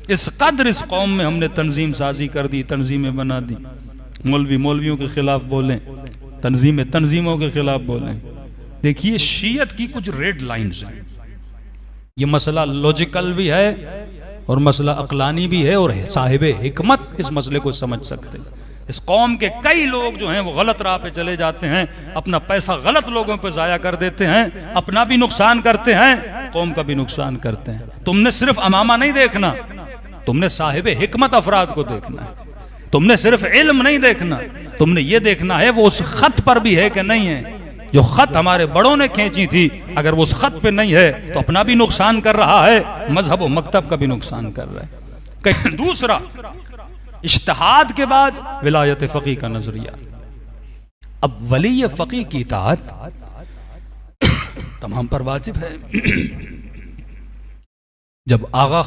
इस कदर इस कौम में हमने तंजीम साजी कर दी, तंजीमें बना दी। मौलवी मौलवियों के खिलाफ बोलें, तंजीमें तंजीमों के खिलाफ बोलें। देखिए शीयत की कुछ रेड लाइंस हैं। ये मसला लॉजिकल भी है और मसला अक्लानी भी है, और साहिबे हिकमत इस मसले को समझ सकते हैं। इस कौम के कई लोग जो हैं वो गलत राह पे चले जाते हैं, अपना पैसा गलत लोगों पे जाया कर देते हैं, अपना भी नुकसान करते हैं, कौम का भी नुकसान करते हैं। तुमने सिर्फ अमामा नहीं देखना, तुमने साहिबे हिकमत अफराद को देखना है। तुमने सिर्फ इल्म नहीं देखना, तुमने ये देखना है वो उस खत पर भी है कि नहीं है। जो खत हमारे बड़ों ने खींची थी, अगर वो उस खत पे नहीं है तो अपना भी नुकसान कर रहा है, मजहब और मकतब का भी नुकसान कर रहा है। दूसरा, इज्तिहाद के बाद विलायत फकीह का नजरिया। अब वली फकीह की इताअत तमाम पर वाजिब है। जब आगा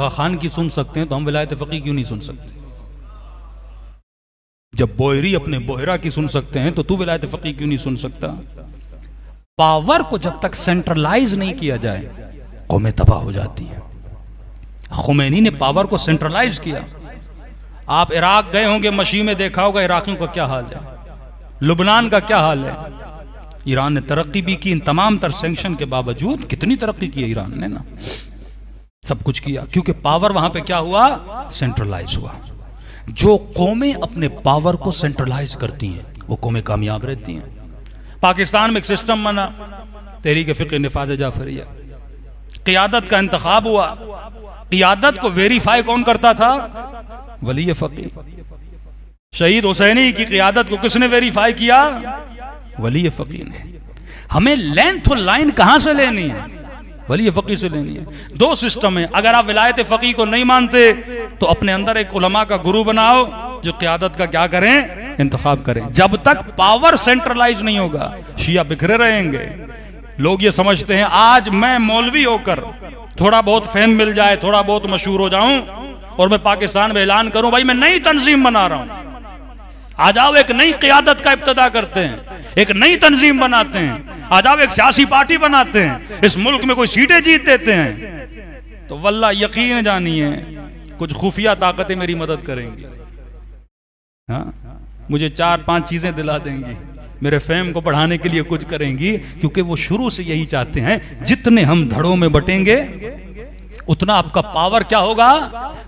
खान की सुन सकते हैं तो हम विलायत फकीह क्यों नहीं सुन सकते? जब बोहरी अपने बोहरा की सुन सकते हैं तो तू विलायत फकीह क्यों नहीं सुन सकता? पावर को जब तक सेंट्रलाइज नहीं किया जाए कौमें तबाह हो जाती हैं। खुमैनी ने पावर को सेंट्रलाइज किया। आप इराक गए होंगे, मशी में देखा होगा इराकियों का क्या हाल है, लुबनान का क्या हाल है। ईरान ने तरक्की भी की, इन तमाम तर सैंक्शन के बावजूद कितनी तरक्की की है ईरान ने ना, सब कुछ किया, क्योंकि पावर वहां पे क्या हुआ, सेंट्रलाइज हुआ। जो कौमें अपने पावर को सेंट्रलाइज करती हैं वो कौमें कामयाब रहती हैं। पाकिस्तान में एक सिस्टम बना, तहरीक फ़िक़्ह निफ़ाज़ जाफरिया, क़ियादत का इंतखाब हुआ। क़ियादत को वेरीफाई कौन करता था? वली फकीह। शहीद हुसैनी की क़ियादत को किसने वेरीफाई किया? वली फकीह ने। हमें लेंथ और लाइन कहां से लेनी है? वली फकीह से लेनी है। दो सिस्टम है। अगर आप विलायत फकीह को नहीं मानते तो अपने अंदर एक उलमा का गुरु बनाओ जो क़ियादत का क्या करें, इंतखाब करें। जब तक पावर सेंट्रलाइज नहीं होगा शिया बिखरे रहेंगे। लोग ये समझते हैं आज मैं मौलवी होकर थोड़ा बहुत फेम मिल जाए, थोड़ा बहुत मशहूर हो जाऊं और मैं पाकिस्तान में ऐलान करूं भाई मैं नई तंजीम बना रहा हूं, आ जाओ एक नई क़ियादत का इब्तिदा करते हैं, एक नई तंजीम बनाते हैं, आ जाओ एक सियासी पार्टी बनाते हैं, इस मुल्क में कोई सीटें जीत देते हैं, तो वल्लाह यकीन जानिए कुछ खुफिया ताकतें मेरी मदद करेंगी। हाँ, मुझे 4-5 चीजें दिला देंगी, मेरे फेम को बढ़ाने के लिए कुछ करेंगी, क्योंकि वो शुरू से यही चाहते हैं जितने हम धड़ों में बटेंगे उतना आपका पावर क्या होगा,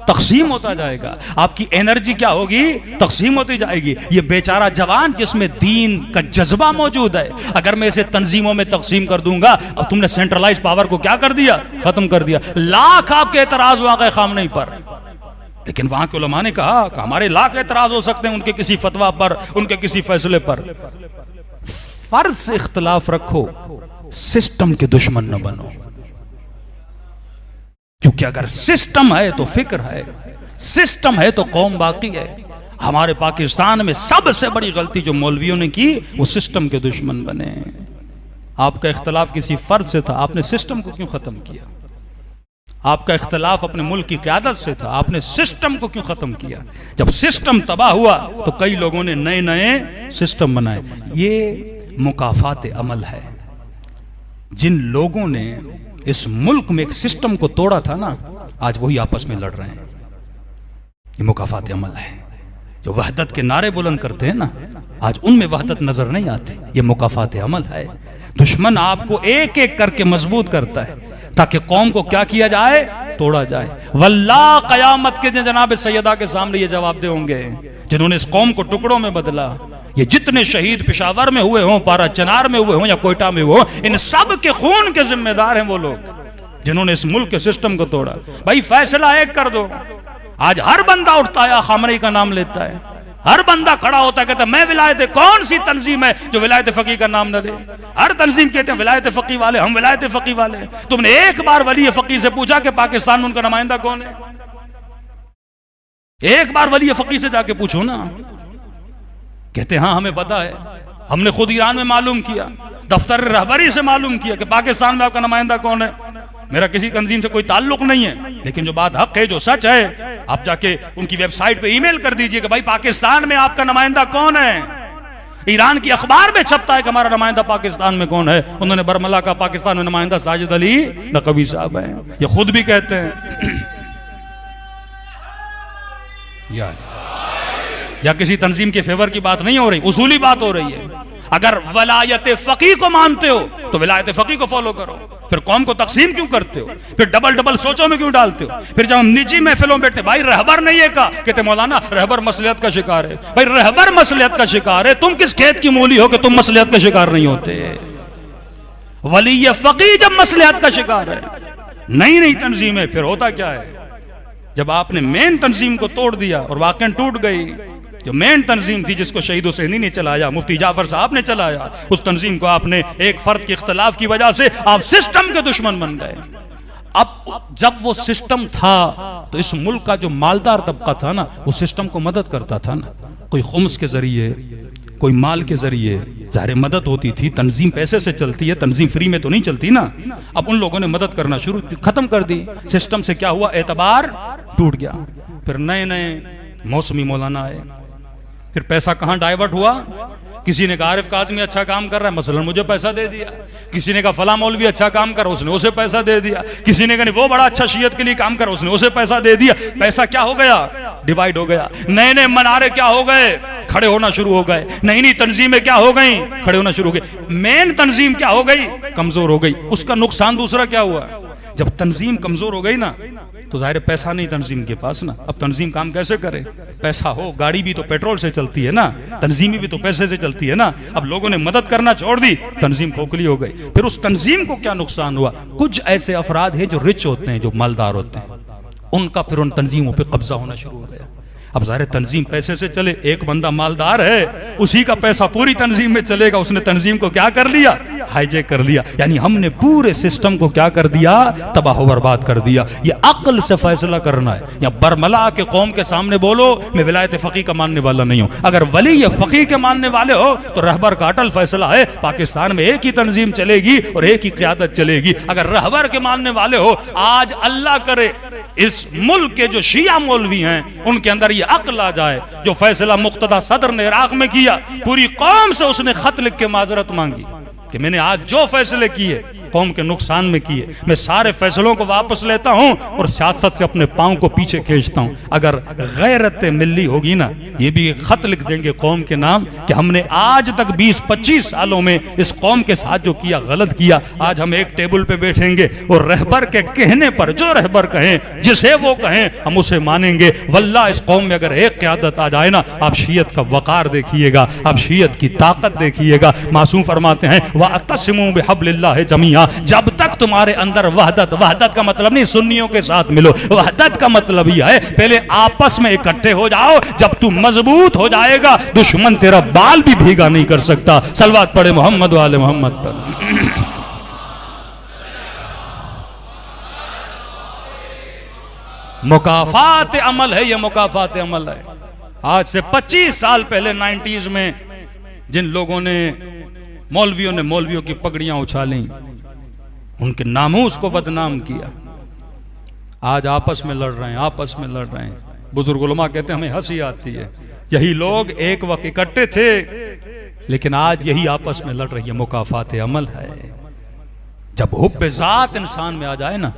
तकसीम होता जाएगा, आपकी एनर्जी क्या होगी, तकसीम होती जाएगी। ये बेचारा जवान जिसमें दीन का जज्बा मौजूद है, अगर मैं इसे तंजीमों में तकसीम कर दूंगा, अब तुमने सेंट्रलाइज पावर को क्या कर दिया, खत्म कर दिया। लाख आपके एतराज वाक़े खामनेई पर, लेकिन वहां के उलमा ने कहा कि हमारे लाख एतराज हो सकते हैं उनके किसी फतवा पर, उनके किसी फैसले पर। फर्ज से इख्तलाफ रखो, सिस्टम के दुश्मन न बनो, क्योंकि अगर सिस्टम है तो फिक्र है, सिस्टम है तो कौम बाकी है। हमारे पाकिस्तान में सबसे बड़ी गलती जो मौलवियों ने की वो सिस्टम के दुश्मन बने। आपका इख्तलाफ किसी फर्द से था, आपने सिस्टम को क्यों खत्म किया? आपका इख्तलाफ अपने मुल्क की क़यादत से था, आपने सिस्टम को क्यों खत्म किया? जब सिस्टम तबाह हुआ तो कई लोगों ने नए नए सिस्टम बनाए। ये मुकाफात अमल है। जिन लोगों ने इस मुल्क में एक सिस्टम को तोड़ा था ना, आज वही आपस में लड़ रहे हैं। ये मुकाफात अमल है। जो वहदत के नारे बुलंद करते हैं ना, आज उनमें वहदत नजर नहीं आती। ये मुकाफात अमल है। दुश्मन आपको एक एक करके मजबूत करता है ताकि कौम को क्या किया जाए, तोड़ा जाए। वल्लाह कयामत के दिन जनाब सैयदा के सामने ये जवाब दे होंगे जिन्होंने इस कौम को टुकड़ों में बदला। ये जितने शहीद पेशावर में हुए हों, पारा चनार में हुए हों या कोयटा में हुए, इन सब के खून के जिम्मेदार हैं वो लोग जिन्होंने इस मुल्क के सिस्टम को तोड़ा। भाई फैसला एक कर दो। आज हर बंदा उठता है, खामनेई का नाम लेता है, हर बंदा खड़ा होता है, कहता है मैं विलायत, कौन सी तंजीम है जो विलायत फकीह का नाम न ले? हर तंजीम कहते हैं विलायत फकीह वाले, हम विलायत फकीह वाले। तुमने एक बार वली फकीह से पूछा कि पाकिस्तान में उनका नुमाइंदा कौन है? एक बार वली फकीह से जाके पूछो ना। कहते हाँ हमें पता है, हमने खुद ईरान में मालूम किया, दफ्तर रहबरी से मालूम किया कि पाकिस्तान में आपका नुमाइंदा कौन है। मेरा किसी तंजीम से कोई ताल्लुक नहीं है, लेकिन जो बात हक है, जो सच है, आप जाके उनकी वेबसाइट पे ईमेल कर दीजिए कि भाई पाकिस्तान में आपका नुमाइंदा कौन है। ईरान की अखबार में छपता है कि हमारा नुमाइंदा पाकिस्तान में कौन है। उन्होंने बरमला का पाकिस्तान में नुमाइंदा साजिद अली नकवी साहब है, ये खुद भी कहते हैं। या किसी तंजीम के फेवर की बात नहीं हो रही, उसूली बात हो रही है। अगर वलायत फकी को मानते हो तो विलायत फकी को फॉलो करो, फिर कौम को तकसीम क्यों करते हो, फिर डबल डबल सोचों में क्यों डालते हो। फिर जब हम निजी महफिलों में बैठते, भाई रहबर नहीं है का, कहते मौलाना रहबर मसलियत का शिकार है। भाई रहबर मसलियत का शिकार है, तुम किस खेत की मूली हो कि तुम मसलियत का शिकार नहीं होते। वली फकी जब मसलियत का शिकार है, नई नई तंजीमें, फिर होता क्या है, जब आपने मेन तंजीम को तोड़ दिया और वाकई टूट गई, जो मेन तंजीम थी जिसको शहीद हुसैनी ने चलाया, मुफ्ती जाफर साहब ने चलाया, उस तंजीम को आपने एक फर्द के इख्तलाफ की वजह से आप सिस्टम के दुश्मन बन गए। अब जब वो सिस्टम था तो इस मुल्क का जो मालदार तबका था ना, वो सिस्टम को मदद करता था ना, कोई खुम्स के जरिए, कोई माल के जरिए, ज़ाहिर मदद होती थी। तंजीम पैसे से चलती है, तंजीम फ्री में तो नहीं चलती ना। अब उन लोगों ने मदद करना शुरू, खत्म कर दी। सिस्टम से क्या हुआ, एतबार टूट गया। फिर नए नए मौसमी मौलाना आए, फिर पैसा कहां डाइवर्ट हुआ। किसी ने कहा आरिफ काज़मी अच्छा काम कर रहा है, मसलन मुझे पैसा दे दिया। किसी ने कहा फला मौलवी अच्छा काम कर रहा है, उसने उसे पैसा दे दिया। किसी ने कहा वो बड़ा अच्छा शियत के लिए काम कर रहा है, उसने उसे पैसा दे दिया। पैसा क्या हो गया, डिवाइड हो गया। नए नए मनारे क्या हो गए, खड़े होना शुरू हो गए। नई नई तंजीमें क्या हो गई, खड़े होना शुरू हो गई। मेन तंजीम क्या हो गई, कमजोर हो गई। उसका नुकसान दूसरा क्या हुआ, जब तंजीम कमजोर हो गई ना तो जाहिर पैसा नहीं तंजीम के पास ना। अब तंजीम काम कैसे करे, पैसा हो, गाड़ी भी तो पेट्रोल से चलती है ना, तंजीमी भी तो पैसे से चलती है ना। अब लोगों ने मदद करना छोड़ दी, तंजीम खोखली हो गई। फिर उस तंजीम को क्या नुकसान हुआ, कुछ ऐसे अफराद हैं जो रिच होते हैं, जो मालदार होते हैं, उनका फिर उन तंजीमों पर कब्जा होना शुरू हो गया। अब ज़ाहिर तंजीम पैसे से चले, एक बंदा मालदार है, उसी का पैसा पूरी तंजीम में चलेगा। उसने तंजीम को क्या कर लिया, हाईजैक कर लिया। यानी हमने पूरे सिस्टम को क्या कर दिया, तबाह बर्बाद कर दिया। ये अक्ल से फैसला करना है। या बरमला के कौम के सामने बोलो मैं विलायत फकी का मानने वाला नहीं हूं। अगर वली या फकी के मानने वाले हो तो रहबर का अटल फैसला है, पाकिस्तान में एक ही तंजीम चलेगी और एक ही क़यादत चलेगी। अगर रहबर के मानने वाले हो, आज अल्लाह करे इस मुल्क के जो शिया मौलवी हैं उनके अंदर ये अक्ल आ जाए, जो फैसला मुक्तदा सदर ने इराक में किया, पूरी कौम से उसने खत लिख के माजरत मांगी कि मैंने आज जो फैसले किए कौम के नुकसान में किए, मैं सारे फैसलों को वापस लेता हूं और सियासत से अपने पांव को पीछे खींचता हूं। अगर गैरत मिल्ली होगी ना, ये भी एक खत लिख देंगे कौम के नाम कि हमने आज तक 20-25 सालों में इस कौम के साथ जो किया गलत किया। आज हम एक टेबल पे बैठेंगे और रहबर के कहने पर, जो रहबर कहें, जिसे वो कहें, हम उसे मानेंगे। वल्लाह इस कौम में अगर एक क़यादत आ जाए ना, आप शियत का वकार देखिएगा, आप शियत की ताकत देखिएगा। मासूम फरमाते हैं वअतसिमू बिहब्लिल्लाहि जमीआ, जब तक तुम्हारे अंदर वहदत, वहदत का मतलब नहीं सुन्नियों के साथ मिलो, वहदत का मतलब ही है पहले आपस में इकट्ठे हो जाओ। जब तू मजबूत हो जाएगा, दुश्मन तेरा बाल भी भीगा नहीं कर सकता। सलवात पढ़े मोहम्मद वाले मोहम्मद पर। मुकाफात अमल है, यह मुकाफात अमल है। आज से 25 साल पहले 90s में जिन लोगों ने, मौलवियों की पगड़ियां उछाली, उनके नामूस को बदनाम किया, आज आपस में लड़ रहे हैं, आपस में लड़ रहे हैं। बुजुर्ग उलमा कहते हैं हमें हंसी आती है, यही लोग एक वक्त इकट्ठे थे लेकिन आज यही आपस में लड़ रही है। मुकाफात अमल है। जब हुब्ब ज़ात इंसान में आ जाए ना,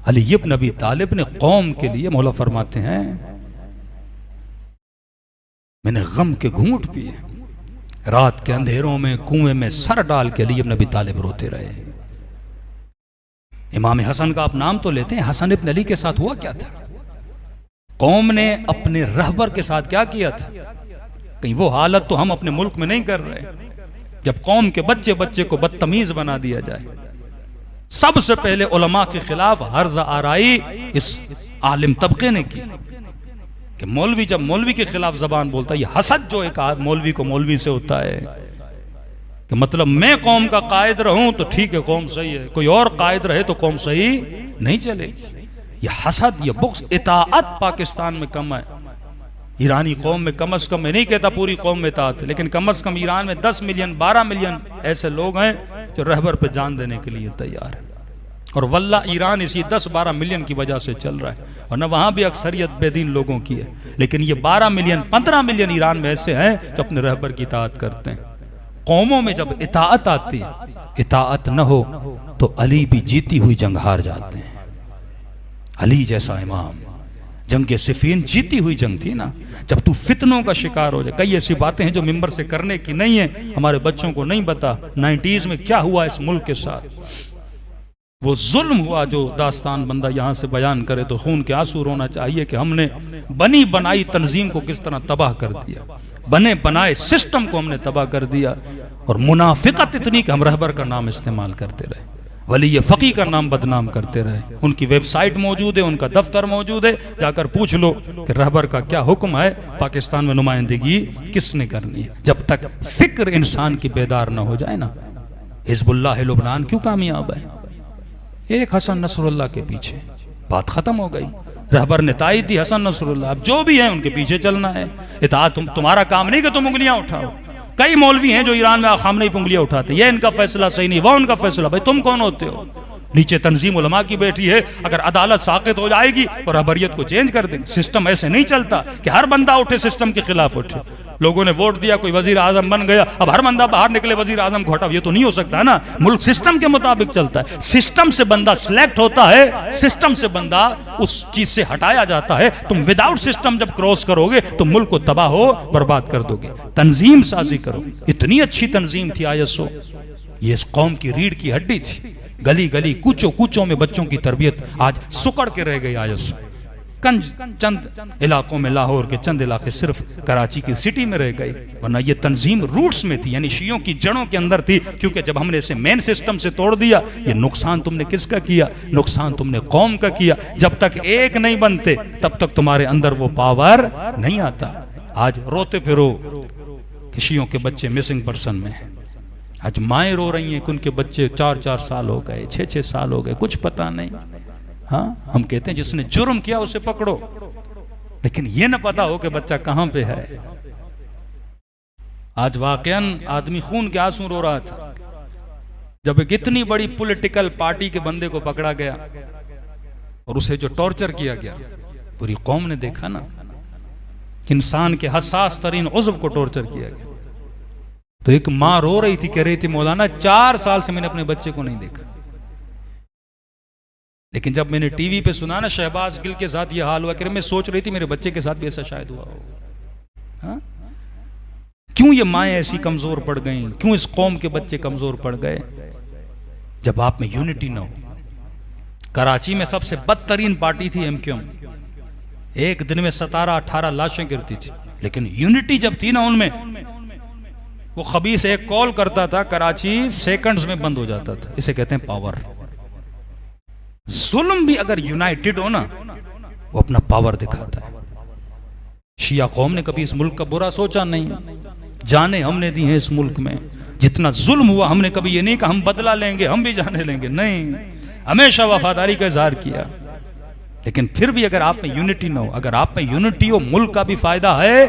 अली इब्न अबी तालिब ने कौम के लिए, मौला फरमाते हैं मैंने गम के घूंट पिए, रात के अंधेरों में कुएं में सर डाल के अली इब्न अबी तालिब रोते रहे। इमाम हसन का आप नाम तो लेते हैं, हसन इब्न अली के साथ हुआ क्या था? कौम ने अपने रहबर के साथ क्या किया था? कहीं वो हालत तो हम अपने मुल्क में नहीं कर रहे, जब कौम के बच्चे बच्चे को बदतमीज बना दिया जाए। सबसे पहले उलमा के खिलाफ हर्ज आराई इस आलिम तबके ने की कि मौलवी जब मौलवी के खिलाफ जबान बोलता है, ये हसद जो एक मौलवी को मौलवी से होता है कि मतलब मैं कौम का कायद रहूं तो ठीक है, कौम सही है, कोई और कायद रहे तो कौम सही नहीं चलेगी। ये हसद, ये बुग़्ज़, इताअत पाकिस्तान में कम है। ईरानी कौम में कम से कम, मैं नहीं कहता पूरी कौम में इताअत है, लेकिन कम से कम ईरान में 10 मिलियन 12 मिलियन ऐसे लोग हैं जो रहबर पे जान देने के लिए तैयार है। और वल्ला ईरान इसी 10-12 मिलियन की वजह से चल रहा है, वरना वहां भी अक्सरियत बेदीन लोगों की है। लेकिन ये 12 मिलियन 15 मिलियन ईरान में ऐसे हैं जो अपने रहबर की इताअत करते हैं। कौमों में जब इताअत आती है, इताअत न हो तो अली भी जीती हुई जंग हार जाते हैं। अली जैसा इमाम जंग सिफीन जीती हुई जंग थी ना, जब तू फितनों का शिकार हो जाए। कई ऐसी बातें हैं जो मिंबर से करने की नहीं है, हमारे बच्चों को नहीं पता 90s में क्या हुआ इस मुल्क के साथ। वो जुल्म हुआ जो दास्तान बंदा यहां से बयान करे तो खून के आंसू रोना चाहिए कि हमने बनी बनाई तंजीम को किस तरह तबाह कर दिया, बने बनाए सिस्टम को हमने तबाह कर दिया। और मुनाफिकत इतनी कि हम रहबर का नाम इस्तेमाल करते रहे, वली फकी का नाम बदनाम करते रहे। उनकी वेबसाइट मौजूद है, उनका दफ्तर मौजूद है, जाकर पूछ लो कि रहबर का क्या हुक्म है, पाकिस्तान में नुमाइंदगी किसने करनी है। जब तक फिक्र इंसान की बेदार ना हो जाए ना, हिजबुल्लाह लुबनान क्यों कामयाब है? एक हसन नसरुल्लाह के पीछे बात खत्म हो गई। रहबर ने तायद दी हसन नसरुल्लाह, अब जो भी है उनके पीछे चलना है। इताअत तुम्हारा काम नहीं कि तुम उंगलियां उठाओ। कई मौलवी हैं जो ईरान में खामनेई पे उंगलियां उठाते, ये इनका फैसला सही नहीं, वो उनका फैसला। भाई तुम कौन होते हो? नीचे तंजीम उलमा की बैठी है, अगर अदालत साकित हो जाएगी और रहबरियत को चेंज कर देंगे। सिस्टम ऐसे नहीं चलता कि हर बंदा उठे सिस्टम के खिलाफ उठे। लोगों ने वोट दिया, कोई वजीर आजम बन गया, अब हर बंदा बाहर निकले वजीर आजम को हटाओ, ये तो नहीं हो सकता ना। मुल्क सिस्टम के मुताबिक चलता है। सिस्टम से बंदा सिलेक्ट होता है, सिस्टम से बंदा उस चीज से हटाया जाता है। तुम विदाउट सिस्टम जब क्रॉस करोगे तो मुल्क को तबाह हो बर्बाद कर दोगे। तंजीम साजी करो। इतनी अच्छी तंजीम थी ISO, ये इस कौम की रीढ़ की हड्डी थी। गली गली कूचों कूचों में बच्चों की तरबियत आज सुकड़ के रह गई ISO। चंद इलाकों में, लाहौर के चंद इलाके सिर्फ कराची की सिटी में रह गए, वरना ये तंजीम रूट्स में थी, यानी शियों की जड़ों के अंदर थी। क्योंकि जब हमने इसे मेन सिस्टम से तोड़ दिया, ये नुकसान तुमने किसका किया? नुकसान तुमने कौम का किया। जब तक एक नहीं बनते तब तक तुम्हारे अंदर वो पावर नहीं आता। आज रोते फिरो कि शियों के बच्चे मिसिंग पर्सन में हैं। आज माएँ रो रही हैं कि उनके बच्चे 4-4 साल हो गए, 6-6 साल हो गए, कुछ पता नहीं। हाँ, हम कहते हैं जिसने जुर्म किया उसे पकड़ो, लेकिन ये न पता हो कि बच्चा कहां पे है। आज वाकईन आदमी खून के आंसू रो रहा था जब एक इतनी बड़ी पॉलिटिकल पार्टी के बंदे को पकड़ा गया और उसे जो टॉर्चर किया गया। पूरी कौम ने देखा ना, इंसान के हसास तरीन उज़्व को टॉर्चर किया गया। तो एक मां रो रही थी, कह रही थी मौलाना 4 साल से मैंने अपने बच्चे को नहीं देखा। लेकिन जब मैंने टीवी पे सुना ना शहबाज गिल के साथ ये हाल हुआ, मैं सोच रही थी मेरे बच्चे के साथ भी ऐसा शायद हुआ हो। हाँ? क्यों ये माएँ ऐसी कमजोर पड़ गई? क्यों इस कौम के बच्चे कमजोर पड़ गए? जब आप में यूनिटी ना हो। कराची में सबसे बदतरीन पार्टी थी MQM। एक दिन में 17-18 लाशें गिरती थी, लेकिन यूनिटी जब थी ना उनमें, वो खबीस एक कॉल करता था, कराची सेकंड्स में बंद हो जाता था। इसे कहते हैं पावर। जुल्म भी अगर यूनाइटेड हो ना, वो अपना पावर दिखाता है। शिया कौम ने कभी इस मुल्क का बुरा सोचा नहीं। जाने हमने दी हैं इस मुल्क में, जितना जुल्म हुआ हमने कभी ये नहीं कहा हम बदला लेंगे, हम भी जाने लेंगे, नहीं। हमेशा वफादारी का इजहार किया। लेकिन फिर भी अगर आप में यूनिटी ना हो, अगर आप में यूनिटी हो, मुल्क का भी फायदा है,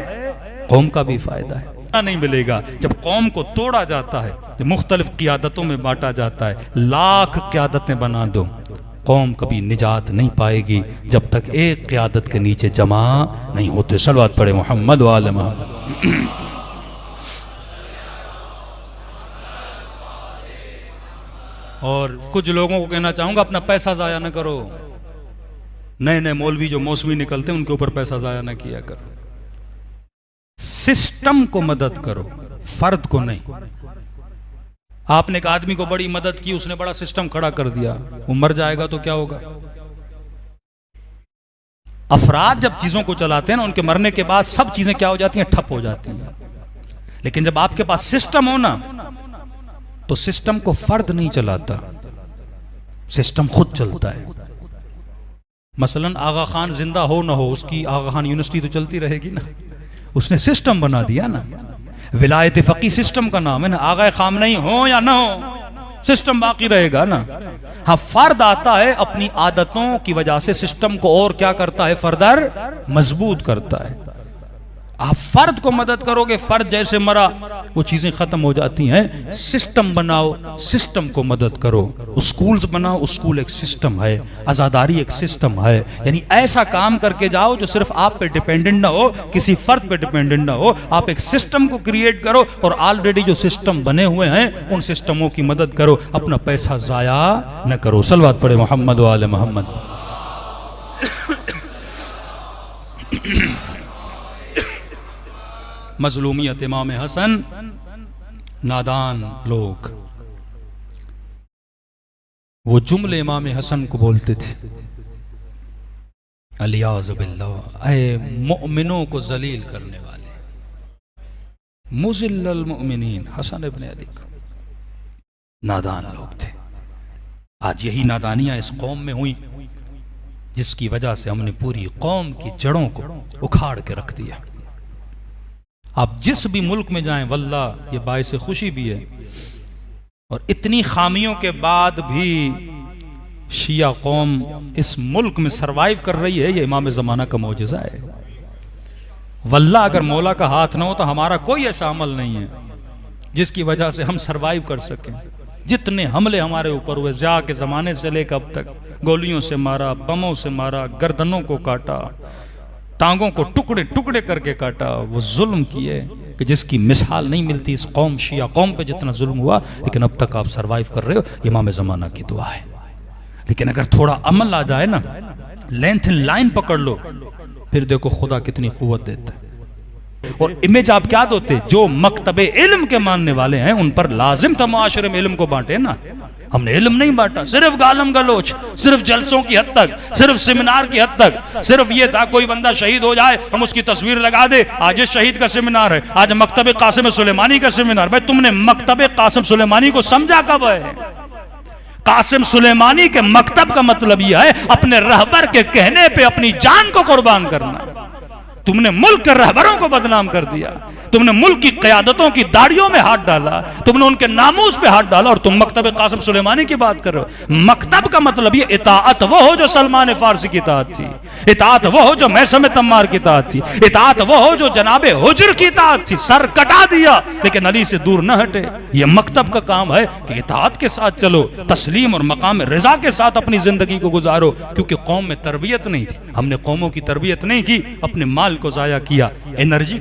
कौम का भी फायदा है। नहीं मिलेगा जब कौम को तोड़ा जाता है, जब मुख्तलिफ क़ियादतों में बांटा जाता है। लाख क़ियादतें बना दो, कौम कभी निजात नहीं पाएगी जब तक एक क़ियादत के नीचे जमा नहीं होते। सलवात पढ़े मोहम्मद वाले मोहम्मद। और कुछ लोगों को कहना चाहूंगा, अपना पैसा जाया ना करो। नए नए मौलवी जो मौसमी निकलते हैं उनके ऊपर पैसा जाया ना किया करो। सिस्टम को मदद करो, फर्द को नहीं। आपने एक आदमी को बड़ी मदद की, उसने बड़ा सिस्टम खड़ा कर दिया, वो मर जाएगा तो क्या होगा? अफराद जब चीजों को चलाते हैं ना, उनके मरने के बाद सब चीजें क्या हो जाती हैं? ठप हो जाती हैं। लेकिन जब आपके पास सिस्टम हो ना, तो सिस्टम को फर्द नहीं चलाता, सिस्टम खुद चलता है। मसलन आगा खान जिंदा हो ना हो, उसकी आगा खान यूनिवर्सिटी तो चलती रहेगी ना, उसने सिस्टम बना दिया ना। विलायत फकी सिस्टम का नाम है ना। आगा खामनेई हो या ना हो, सिस्टम बाकी रहेगा ना। हाँ, फर्द आता है अपनी आदतों की वजह से, सिस्टम को और क्या करता है? फर्दर मजबूत करता है। आप फर्द को मदद करोगे, फर्द जैसे मरा वो चीजें खत्म हो जाती हैं। सिस्टम बनाओ, सिस्टम को मदद करो। स्कूल्स बनाओ, स्कूल एक सिस्टम है, आजादारी एक सिस्टम है। यानी ऐसा काम करके जाओ जो सिर्फ आप पे डिपेंडेंट ना हो, किसी फर्द पे डिपेंडेंट ना हो। आप एक सिस्टम को क्रिएट करो और ऑलरेडी जो सिस्टम बने हुए हैं उन सिस्टमों की मदद करो। अपना पैसा जाया न करो। सलवात पढ़े मोहम्मद वाले मोहम्मद। मजलूमियत इमाम हसन, नादान लोग वो जुमले इमाम हसन को बोलते थे, अलियाज़ बिल्लाह, ऐ मोमिनों को जलील करने वाले, मुज़िल्लल मोमिनीन, हसन इब्न अली। नादान लोग थे। आज यही नादानियां इस कौम में हुई जिसकी वजह से हमने पूरी कौम की जड़ों को उखाड़ के रख दिया। आप जिस भी मुल्क में जाएं, वल्लाह ये बाइस खुशी भी है। और इतनी खामियों के बाद भी शिया कौम इस मुल्क में सरवाइव कर रही है, ये इमाम ज़माना का मौजज़ा है। वल्लाह अगर मौला का हाथ ना हो तो हमारा कोई ऐसा अमल नहीं है जिसकी वजह से हम सरवाइव कर सकें। जितने हमले हमारे ऊपर हुए ज़िया के ज़माने से लेकर अब तक, गोलियों से मारा, बमों से मारा, गर्दनों को काटा, टांगों को टुकड़े टुकड़े करके काटा, वो जुल्म किए कि जिसकी मिसाल नहीं मिलती इस कौम, शिया कौम पे जितना जुल्म हुआ। लेकिन अब तक आप सरवाइव कर रहे हो, इमाम ज़माना की दुआ है। लेकिन अगर थोड़ा अमल आ जाए ना, लेंथ लाइन पकड़ लो, फिर देखो खुदा कितनी कुव्वत देता है। और इमेज आप क्या दोते, जो मकतबे इल्म के मानने वाले हैं उन पर लाजिम था मुआशरे में इल्म को बांटे ना। हमने इल्म नहीं बांटा, सिर्फ गालम गलोच, सिर्फ जलसों की हद तक, सिर्फ सेमिनार की हद तक। सिर्फ ये था कोई बंदा शहीद हो जाए हम उसकी तस्वीर लगा दे, आज शहीद का सेमिनार है, आज मकतबे कासिम सुलेमानी का सेमिनार। भाई तुमने मकतबे कासिम सुलेमानी को समझा कब है? कासिम सुलेमानी के मकतब का मतलब यह है अपने रहबर के कहने पे अपनी जान को कुर्बान करना। तुमने मुल्क के रहबरों को बदनाम कर दिया, तुमने मुल्क की क़यादतों की दाढ़ियों में हाथ डाला, तुमने उनके नामूस पे हाथ डाला, और तुम मकतब कासिम सुलेमानी की बात कर रहे हो। मकतब का मतलब ये इताअत वो हो जो सलमान फारसी की इताअत थी, इताअत वो हो जो मैसम तम्मार की इताअत थी, इताअत वो हो जो जनाबे हुजर की इताअत थी। सर कटा दिया लेकिन अली से दूर न हटे। ये मकतब का काम है कि इताअत के साथ चलो, तस्लीम और मकाम रिजा के साथ अपनी जिंदगी को गुजारो। क्योंकि कौम में तरबियत नहीं थी, हमने कौमों की तरबियत नहीं की, अपने माल को जाया किया, एनर्जी